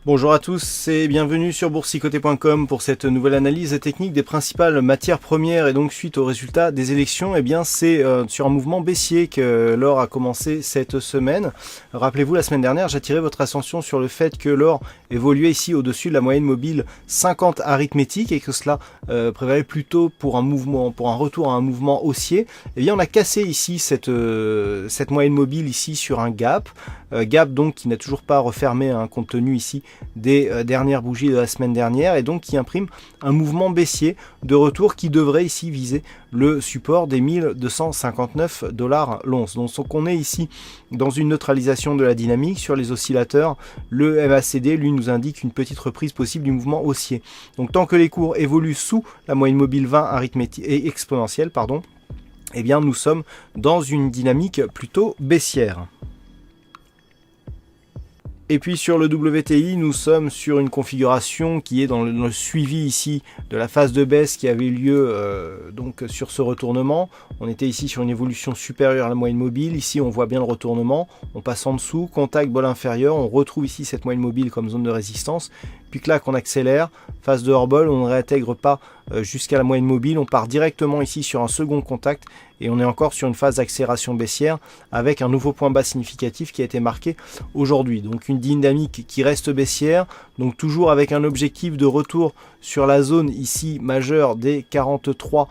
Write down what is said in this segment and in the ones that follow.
Bonjour à tous et bienvenue sur boursicoté.com pour cette nouvelle analyse technique des principales matières premières et donc suite aux résultats des élections. Eh bien c'est sur un mouvement baissier que l'or a commencé cette semaine. Rappelez-vous, la semaine dernière j'attirais votre attention sur le fait que l'or évoluait ici au-dessus de la moyenne mobile 50 arithmétique et que cela prévalait plutôt pour un retour à un mouvement haussier. Eh bien on a cassé ici cette moyenne mobile ici sur un gap. Gap donc qui n'a toujours pas refermé compte tenu ici des dernières bougies de la semaine dernière et donc qui imprime un mouvement baissier de retour qui devrait ici viser le support des 1259 $ l'once. Donc on est ici dans une neutralisation de la dynamique sur les oscillateurs. Le MACD lui nous indique une petite reprise possible du mouvement haussier. Donc tant que les cours évoluent sous la moyenne mobile 20 arithmétique et exponentielle, eh bien nous sommes dans une dynamique plutôt baissière. Et puis sur le WTI, nous sommes sur une configuration qui est dans le suivi ici de la phase de baisse qui avait eu lieu donc sur ce retournement. On était ici sur une évolution supérieure à la moyenne mobile. Ici, on voit bien le retournement. On passe en dessous, contact bol inférieur. On retrouve ici cette moyenne mobile comme zone de résistance. Puis que là, qu'on accélère, phase de hors-bol, on ne réintègre pas jusqu'à la moyenne mobile. On part directement ici sur un second contact et on est encore sur une phase d'accélération baissière avec un nouveau point bas significatif qui a été marqué aujourd'hui. Donc une dynamique qui reste baissière, donc toujours avec un objectif de retour sur la zone ici majeure des 43,20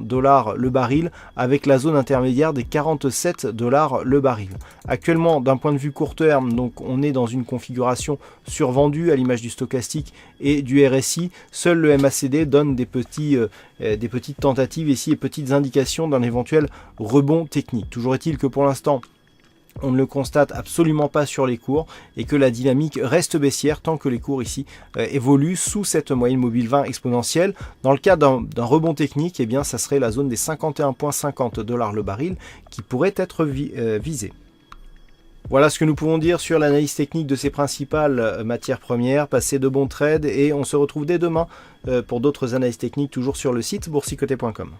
$ le baril avec la zone intermédiaire des 47 $ le baril. Actuellement, d'un point de vue court terme, donc on est dans une configuration survendue à l'image du stochastique et du RSI. Seul le MACD donne des petites tentatives ici et petites indications d'un éventuel rebond technique. Toujours est-il que pour l'instant, on ne le constate absolument pas sur les cours et que la dynamique reste baissière tant que les cours ici évoluent sous cette moyenne mobile 20 exponentielle. Dans le cas d'un rebond technique, eh bien, ça serait la zone des 51,50 $ le baril qui pourrait être visée. Voilà ce que nous pouvons dire sur l'analyse technique de ces principales matières premières. Passez de bons trades et on se retrouve dès demain pour d'autres analyses techniques toujours sur le site boursicoté.com.